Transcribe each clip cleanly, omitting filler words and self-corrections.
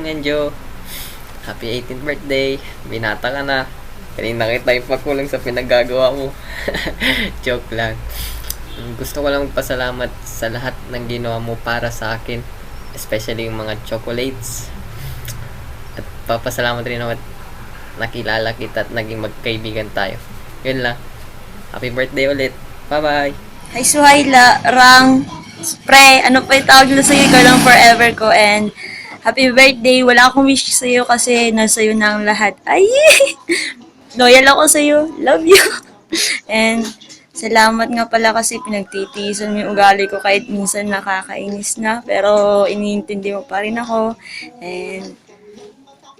morning, Enjo. Happy 18th birthday. Binata ka na. Kanina kita yung pakulang sa pinagagawa mo. Joke lang. Gusto ko lang magpasalamat sa lahat ng ginawa mo para sa akin. Especially yung mga chocolates. At papasalamat rin ako at nakilala kita at naging magkaibigan tayo. Yun lang. Happy birthday ulit. Bye-bye. Hi, Suhaila, Rang, Spray, ano pa yung tawag nila sa'yo, ikaw lang forever ko, and happy birthday. Wala akong wish sa'yo kasi nasa'yo na ang lahat. Ay! Loyal ako sa'yo. Love you. And salamat nga pala kasi pinagtitiisan mo yung ugali ko kahit minsan nakakainis na, pero iniintindi mo pa rin ako. And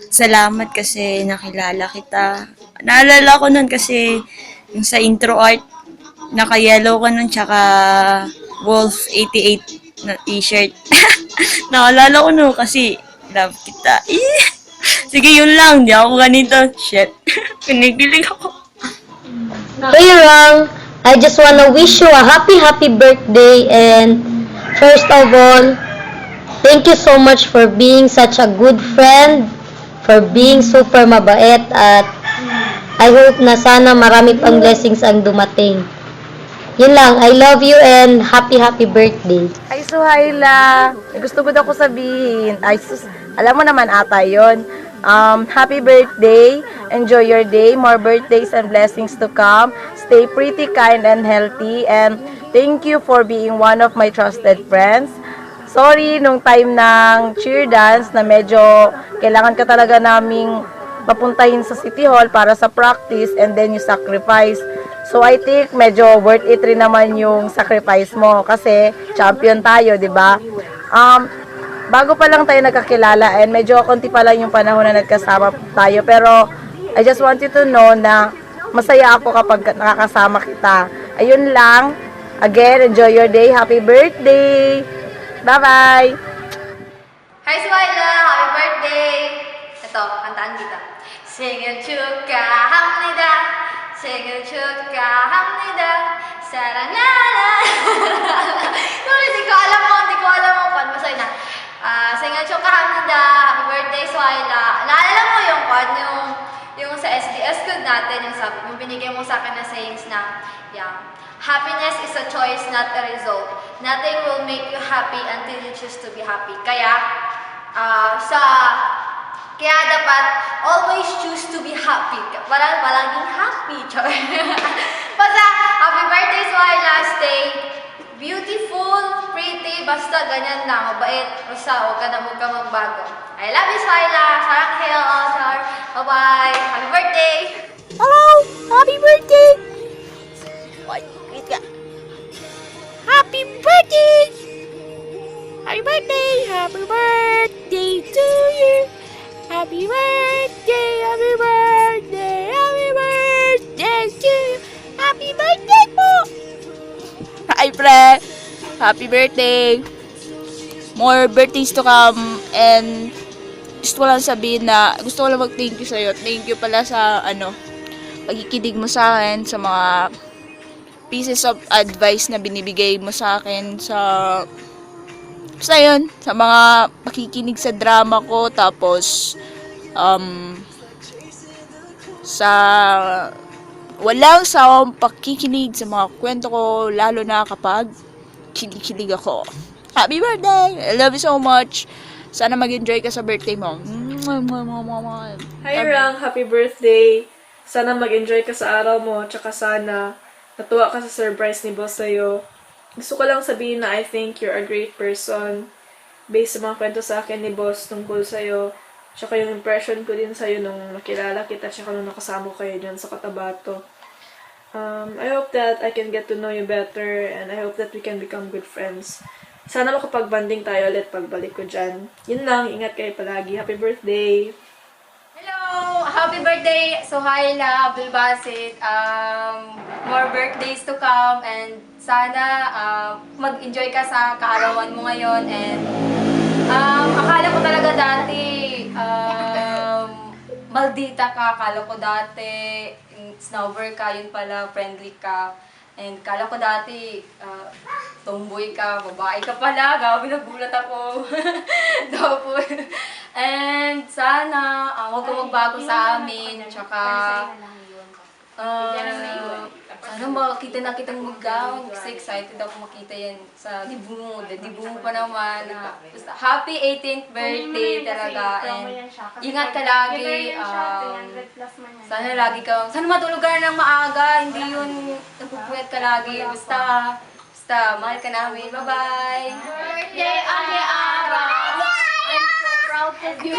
salamat kasi nakilala kita. Naalala ko nun kasi yung sa intro art, naka-yellow ka nun, tsaka Wolf 88 na t-shirt. Naalala ko nun kasi love kita. Sige, yun lang. Di ako ganito. Shit. Kinikilig ako. Hey Rang, I just wanna wish you a happy birthday, and first of all, thank you so much for being such a good friend, for being super mabait, at I hope na sana marami pang blessings ang dumating. Yun lang, I love you and happy birthday. Ay, Suhaila, gusto ko daw ko sabihin. Ay, alam mo naman ata yun. Happy birthday. Enjoy your day. More birthdays and blessings to come. Stay pretty, kind, and healthy. And thank you for being one of my trusted friends. Sorry, nung time ng cheer dance na medyo kailangan ka talaga naming papuntahin sa City Hall para sa practice and then you sacrifice. So I think medyo worth it rin naman yung sacrifice mo kasi champion tayo, 'di ba? Bago pa lang tayo nagkakilala and medyo konti pa lang yung panahon na nagkasama tayo, pero I just want you to know na masaya ako kapag nakakasama kita. Ayun lang. Again, enjoy your day. Happy birthday. Bye-bye. Hi, Suhaila! Happy birthday! Ito, kantaan kita. 생일 축하합니다. 생일 축하합니다. 사랑하는 hindi ko alam mo kung masaya na. 생일 축하합니다. Happy birthday, Suhaila. Naalala mo yung sa SDS code natin, yung binigay mo sa akin na sayings na, happiness is a choice, not a result. Nothing will make you happy until you choose to be happy. Kaya dapat always choose to be happy. Palaging happy. Basta, happy birthday, Suhaila. Stay beautiful, pretty, basta ganyan na, mabait. Basta, huwag ka magbago. I love you, Suhaila. Sarang hail, Oscar. Bye-bye. Happy birthday. Hello! Happy birthday! Wait ka. Happy birthday! Happy birthday! Happy birthday to you! Happy birthday! Happy birthday! Happy birthday to you! Happy birthday po! Hi, pre! Happy birthday! More birthdays to come, and gusto ko lang sabihin na gusto ko lang mag-thank you sa'yo. Thank you pala sa pagkikinig mo sa akin, sa mga pieces of advice na binibigay mo sa akin, basta yun, sa mga pakikinig sa drama ko, tapos sa walang sawang pakikinig sa mga kwento ko, lalo na kapag kilig ako. Happy birthday! I love you so much. Sana mag-enjoy ka sa birthday mo. Hi Rang, happy birthday. Sana mag-enjoy ka sa araw mo, tsaka sana natuwa ka sa surprise ni boss sa'yo. Gusto ko lang sabihin na I think you're a great person. Based sa mga kwento sa akin ni boss tungkol sa'yo, tsaka yung impression ko din sa'yo nung nakilala kita, tsaka nung nakasama kayo dyan sa Cotabato. I hope that I can get to know you better, and I hope that we can become good friends. Sana makapag-banding tayo ulit pagbalik ko dyan. Yun lang, ingat kayo palagi. Happy birthday! Hello! Happy birthday, Suhaila Abdul Basit. More birthdays to come, and sana mag-enjoy ka sa kaarawan mo ngayon. And akala ko talaga dati maldita ka. Akala ko dati snobber ka, yun pala, friendly ka. And kala ko dati, tomboy ka, babae ka pala. Gabi, nagulat ako. Tapos, And sana huwag kang magbago sa amin. Tsaka sana makita na kitang mag-gown kasi excited ako makita yan sa dibu mo. Dibu mo pa naman. Basta happy 18th birthday talaga. And ingat ka lagi. Sana matulog ka na ng maaga. Hindi yun nagpupuyat ka lagi. Basta, mahal ka namin. Bye-bye! Birthday, Ate Ara! I'm so proud of you.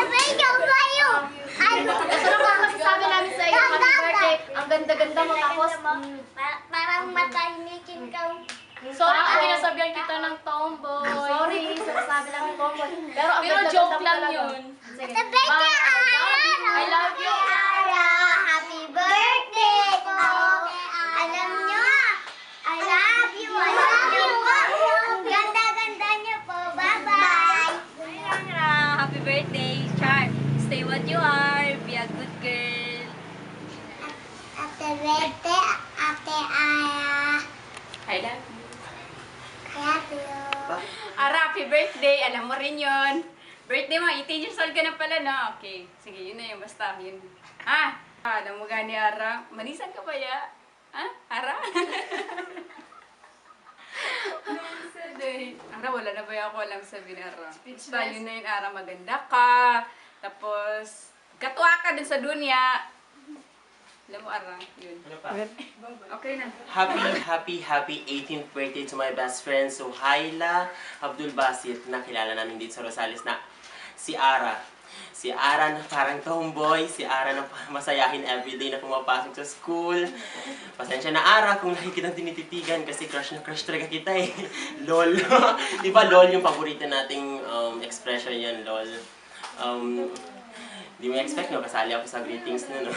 Gusto na mga masasabi namin sa iyo, happy birthday. Ang ganda-ganda mo tapos. Parang matahimikin ka. Sorry kung kinasabihan kita ng tomboy. Sorry, sinasabi lang ng tomboy. Pero joke lang yun. Sige. Birthday, I love you. Ara! Happy birthday po! Alam nyo, I love you! I love you po! Ang ganda-ganda nyo po! Bye-bye! Happy birthday, Char. Stay what you are. Be a good girl. Ate birthday, Ate Ara! I love you. I love you! Ara, happy birthday. Alam mo rin yun. Birthday mo, 18 years old ka na pala, no? Okay. Sige, yun na yun. Basta, yun. Alam mo gani, Ara. Manisan ka ba ya? Ara? Ara, wala na ba ako alam sabihin, Ara? Basta, yun na yun, Ara. Maganda ka. Tapos, katwa ka dun sa dunya. Alam mo, Ara. Yun. Okay na. Happy 18th birthday to my best friend, Suhaila Abdul Basit, na kilala namin dito sa Rosales na si Ara. Si Ara na parang tomboy, si Ara na masayahin everyday na pumapasok sa school. Pasensya na Ara kung lagi kitang tinititigan kasi crush na crush talaga kita eh. LOL. Di ba LOL yung paborito nating expression yan, LOL. Di mo expect no, kasali ako sa greetings na no.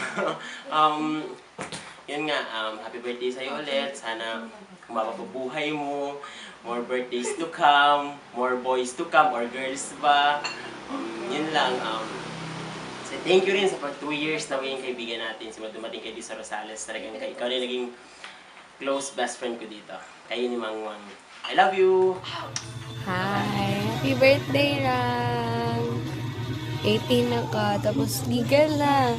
Yun nga, happy birthday sa'yo ulit. Sana kumaba pa buhay mo. More birthdays to come. More boys to come or girls ba. Yun lang. So thank you rin sa pag 2 years na maging kaibigan natin. Simula dumating kayo dito sa Rosales. Talagang ikaw na naging close best friend ko dito. Kayo ni Mang Mang. I love you! Hi! Happy birthday, Rang! 18 na ka, tapos legal na.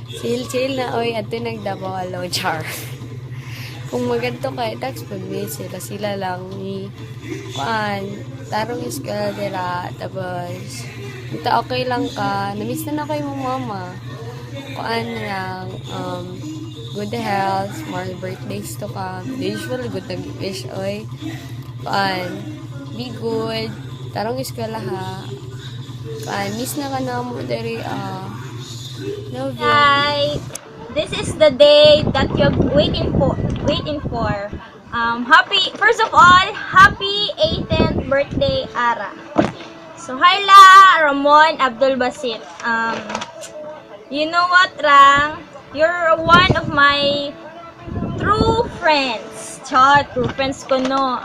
Chill na, oy, ato nagdabaw alo, char. Kung maganto ka, tax pag may sila lang ni tarong iskala dira, tapos ito okay lang ka, namiss na kayo mo mama. Lang, good health, more birthdays to come. Usually, good nag-wish, oy. Be good, tarong iskala ha. Miss na ka na mo dari, love you. Hi! This is the day that you're waiting for. First of all, happy 18th birthday, Ara. So, Hyla Ramon Abdul Basit. You know what, Rang? You're one of my true friends. True friends ko, no?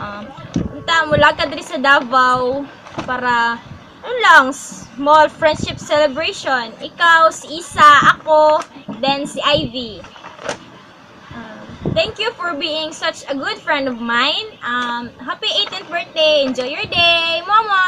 Mula ka diri sa Davao para small friendship celebration. Ikaw, si Isa, ako, then si Ivy. Thank you for being such a good friend of mine. Happy 18th birthday. Enjoy your day. Mama!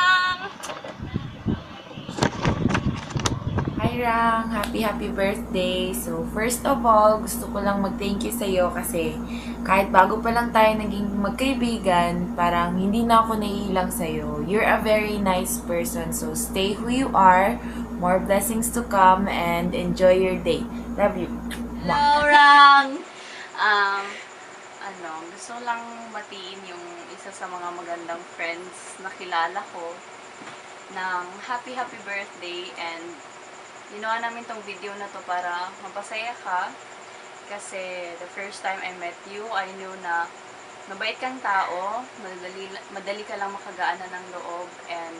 Hi Rang! Happy birthday! So, first of all, gusto ko lang mag-thank you sa'yo kasi kahit bago pa lang tayo naging magkaibigan, parang hindi na ako naiilang sa'yo. You're a very nice person, so stay who you are, more blessings to come, and enjoy your day. Love you! Hello, Rang! Gusto lang matiin yung isa sa mga magandang friends na kilala ko ng happy birthday, and ginawa namin tong video na to para mapasaya ka kasi the first time I met you, I knew na mabait kang tao, madali ka lang makagaanan ng loob, and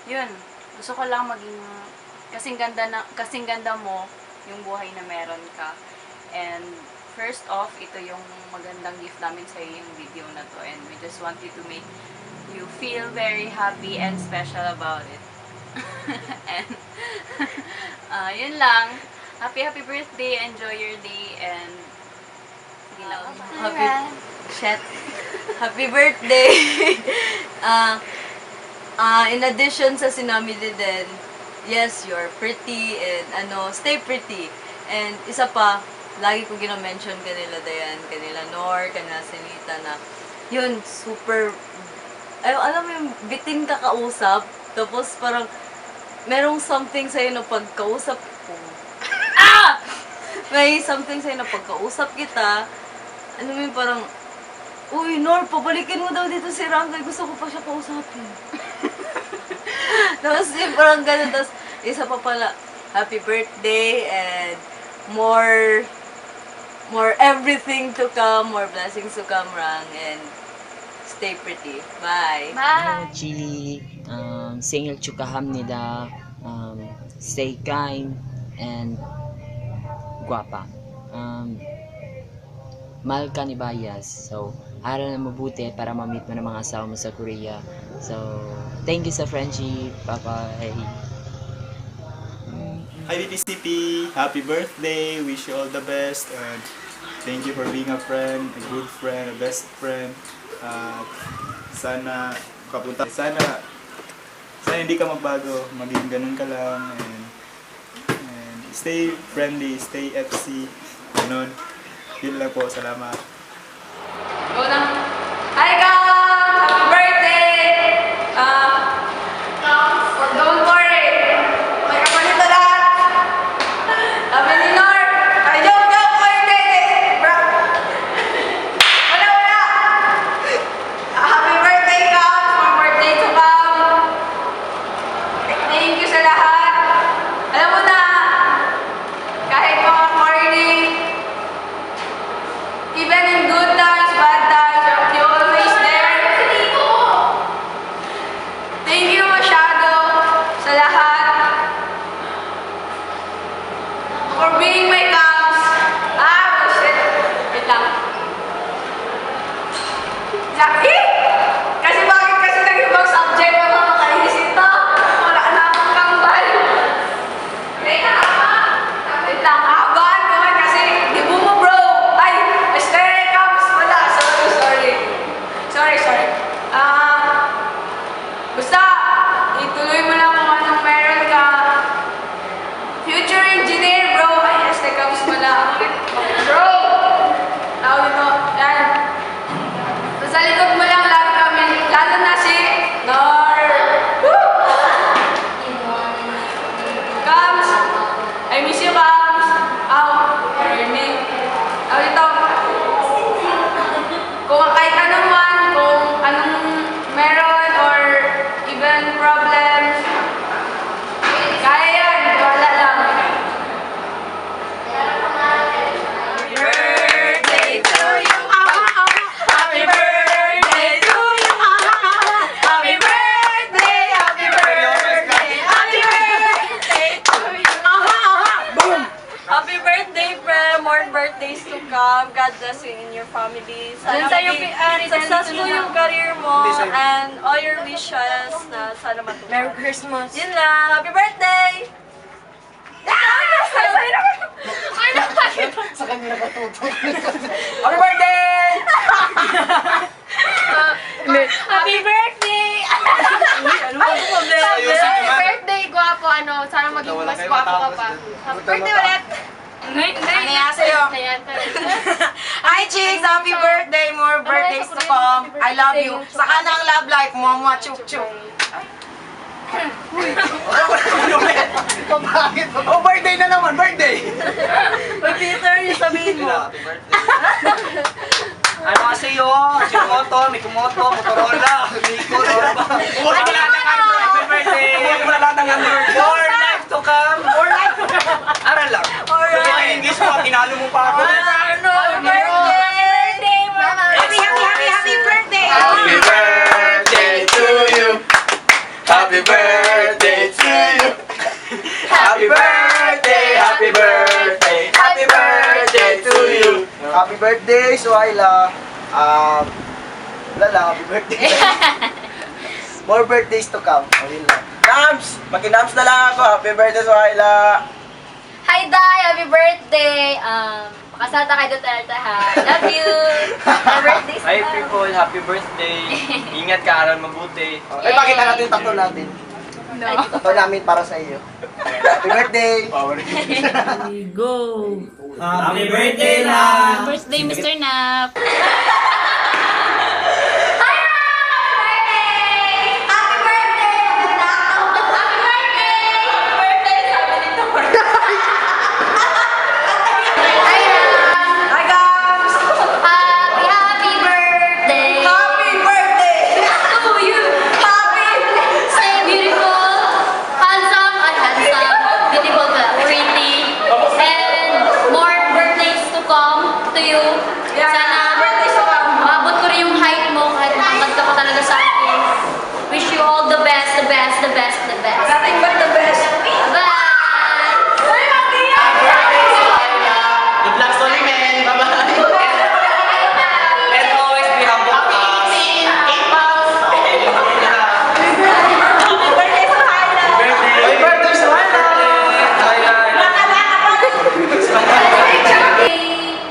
yun, gusto ko lang maging kasing ganda mo yung buhay na meron ka. And first off, ito yung magandang gift namin sa iyo, yung video na to, and we just want you to make you feel very happy and special about it. And yun lang. Happy birthday, enjoy your day, and Happy birthday! In addition sa sinamili din, yes, you're pretty and stay pretty. And isa pa, lagi ko gina-mention kanila Dayan, kanila Nor, kanila Senita na yun, super, alam mo yung bitin ka kausap, tapos parang merong something sa'yo na pagkausap ko. May something sa'yo na pagkausap kita, ano mo yung parang, uy, Nor, pabalikin mo daw dito si Rangay, gusto ko pa siya kausapin. Tapos yung parang ganun, tapos isa pa pala, happy birthday and more everything to come, more blessings to come, Rang, and stay pretty. Bye. Bye. Chi 생일 축하합니다. Stay kind and guwapa. Mahal ka ni Bayas. So, aral na mabuti para ma-meet mo ng mga asawa mo sa Korea. So, thank you sa friendship. Bye-bye. Hi BPCP, happy birthday, wish you all the best and thank you for being a friend, a good friend, a best friend. Sana hindi ka magbago, maging ganun ka lang and stay friendly, stay FC, ganun. Yun lang po, salamat. Go na. Hi, Gam! Happy birthday! Don't worry. May kapalit na lahat. Sabi ni Nor. Ay, joke! Ay, hindi! Bro! Wala! Happy birthday, Gam! More birthday to come. Thank you sa lahat. Alam mo na, kahit mga corny, even in good times, bad times, you're always there. Thank you masyado sa lahat for being my cams. Shit. Wait lang. Jackie? Kasi bakit kasi nag-ibang subject ang mga kainis ito? Wala na akong kambal. Wait lang. Habaan ko kasi di mo bro. Ay, stay cams. Wala. Sorry. Basta, ituloy mo lang kung anong meron ka. Future engineer, bro. Ay, stay cams mo lang. Bro! Tawag ito. Yan. Sa likod mo lang lagi kami. Lalo na si Nor. Woo! Cams. I miss you, Cams. Ernie. Tawag ito. Kung kahit ano man, kung anong meron or even problems, kaya yan, wala lang. Happy birthday to you. Happy birthday to you. Happy birthday, happy birthday, happy birthday to you. Boom! Happy birthday, pre! More birthdays to come. God bless you in your family. Sana maging successful yung career mo and all your wishes na sana matupad. Merry Christmas! Yun lang! Happy birthday! Sa kanya nakatutok. Happy birthday! Happy birthday! Happy birthday, guwapo. Sana maging mas guwapo ka pa. Happy birthday ulit! Ano yan sa'yo? Hi, chicks! Happy birthday! More birthdays to come. I love you. Saka na ang love life. Mwah, chuk, chuk. Bakit? Oh, birthday na naman! Birthday! Uy, Peter, yung sabihin mo. Ano kasi yun? Simoto, Mikumoto, Motorola, Miko, Happy birthday! Wala lahat ng Android. More life to come! More life to come! Aral lang. Alright. English mo, tinalo mo pa ako. Happy birthday! Happy birthday! Happy birthday to you! Happy birthday to you! Happy birthday! Happy birthday! Happy birthday to you! Happy birthday, Suhaila! Wala lang, happy birthday. More birthdays to come. Ayun lang. Nams! Makinams na lang ako. Happy birthday, Suhaila! Hi, Day! Happy birthday! Pakasata kay Duterte, ha? Love you! Happy birthday, Hi people, happy birthday! Ingat ka, aral mabuti. Ay, pakita natin yung tatlo natin. Ito namin para sa iyo. Happy birthday! Go! Happy birthday lang! Birthday, Mr. Nap! Nothing but the best. Good luck, Solimen! Bye-bye! And always be humble to us. Happy birthday, Suhaila!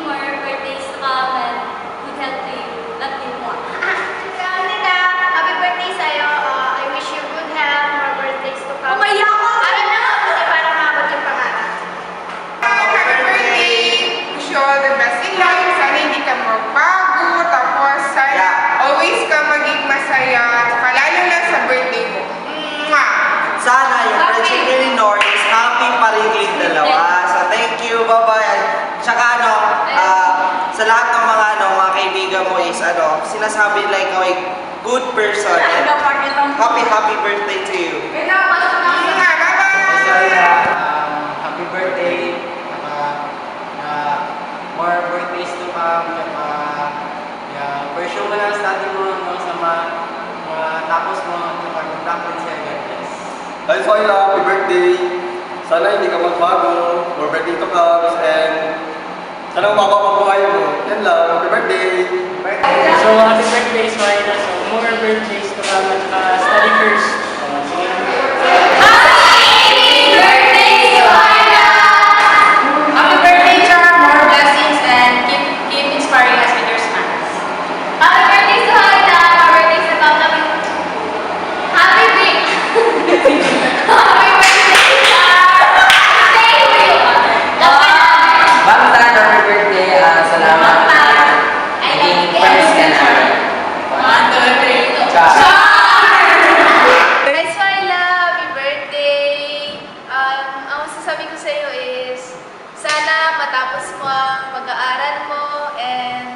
More birthdays to come and good health to you. Love you more. Happy birthday sa'yo. I wish you good health, more birthdays to come. Umaya ko! Para na, kasi para mabot yung pangarap. Happy birthday! Wish you all the best in life. Sana hindi ka magbago. Tapos sana always ka maging masaya. At saka lalo na sa birthday mo. Mwah! Sana yung friendship ni Nor is happy pa rin kayong dalawa. So thank you, bye-bye. Tsaka sa lahat ng mga kaibigan mo is sinasabi like ikaw ay good person. And happy birthday to you. Happy birthday! More birthdays to come. Version mo lang study mo sa tapos mo mag-practice siya. God bless. Hi, Soila, happy birthday! Sana hindi ka magbago, more birthday to come, and sana mapapabuhay mo. Yan lang, happy birthday! So, happy birthday, Soila. So, more birthdays to come at study first. Happy birthday, Char! More blessings and keep inspiring us with your smiles. Happy birthday to Haida. Happy birthday sa Pablo. Happy birthday. Happy birthday, Char. Thank you. Bangtan, happy birthday. Salamat. Naging friends ka na. Ciao. Hi, Swaila! Happy birthday! Ang masasabi ko sa iyo is, sana matapos mo ang pag-aaral mo and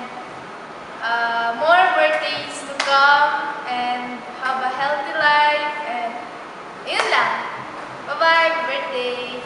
more birthdays to come and have a healthy life and yun lang. Bye-bye! Happy birthday!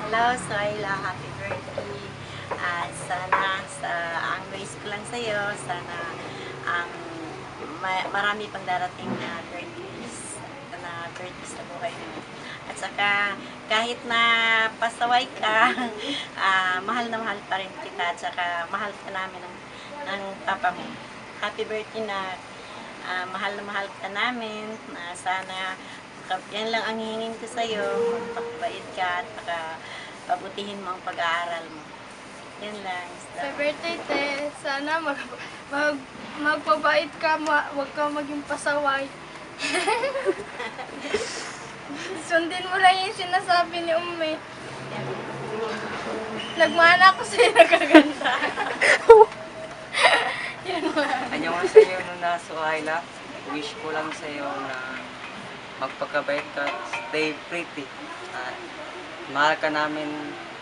Hello, Soila. Happy birthday. Sana ang wish ko lang sa'yo, sana marami pang darating na birthdays sa buhay mo. At saka, kahit na pasaway ka, mahal na mahal pa rin kita. At saka, mahal ka namin ng papa mo. Happy birthday na mahal na mahal ka namin. Sana, yan lang ang hihingin ko sa'yo. Magpakabait ka at pabutihin mo ang pag-aaral mo. Yan lang. Happy birthday, te. Sana magpabait ka, wag ka maging pasaway. Sundin mo lang yung sinasabi ni Umme. Nagmana ako sa'yo, nagaganda. Yan lang. Annyeonghaseyo Nuna Suhaila. Wish ko lang sa'yo na magpakabait ka, stay pretty. At mahal ka namin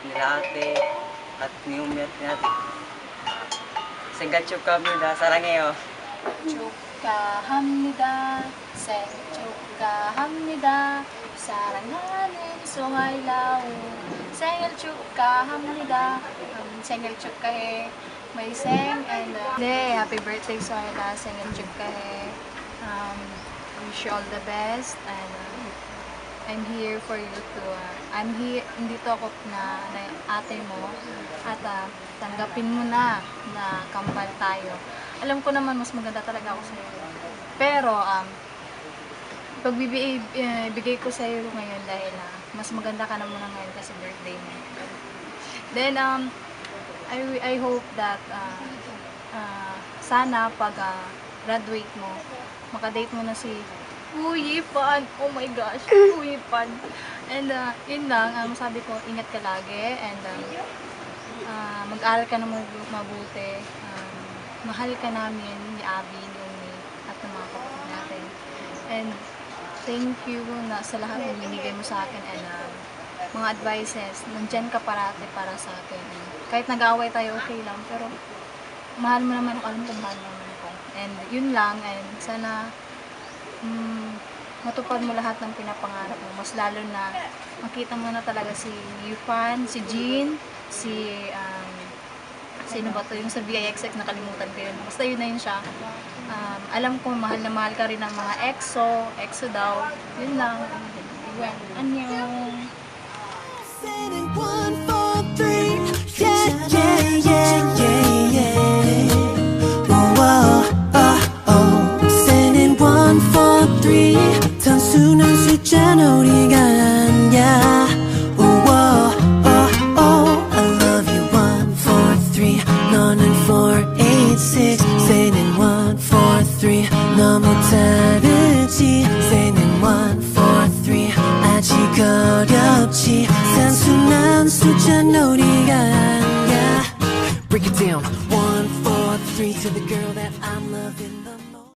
nila ate at niumiyat natin. 생각축하합니다. 사랑해요. 축하합니다. 생일 축하합니다. 사랑하는 소하일라우. 생일 축하합니다. 생일 축하해. May sing and happy birthday Sohaila. 생일 축하해. Wish you all the best and I'm here for you to nandito ako na ate mo at tanggapin mo na kambal tayo. Alam ko naman mas maganda talaga ako sa iyo. Pero pagbibigay ko sa iyo ngayon dahil mas maganda ka na muna ngayon kasi birthday mo. Then I hope that sana pag graduate mo, makadate mo na si Uyipan. Oh my gosh, Uyipan. And yun lang, sabi ko, ingat ka lagi and mag-aral ka na mabuti. Mahal ka namin ni Abby, ni Umi, at ng mga kapatid natin. And thank you sa lahat ng binigay mo sa akin and mga advices. Nandyan ka parati para sa akin. Kahit nag-away tayo, okay lang. Pero mahal mo naman ako, alam ko mahal mo naman ako. And yun lang, and sana matupad mo lahat ng pinapangarap mo. Mas lalo na makita mo na talaga si Yufan, si Jean, sino ba to? Yung sa VIXX, nakalimutan ko yun. Basta yun na yun siya. Alam ko, mahal na mahal ka rin ng mga EXO daw. Yun lang. Annyeong. Sending 1, 4, 3, yeah, yeah, yeah, yeah, yeah. Whoa, sending 1, 4, 3. 단순한 숫자는 우리가 아니야. Whoa, I love you 1, 4, 3. 너는 4, 8, 6. Sending 1, 4, 3. 너무 다르지. Sending 1, 4, 3. 아직 어렵지. 단순한 숫자는 우리가 아니야. Break it down. 1, 4, 3 to the girl that I'm loving the most.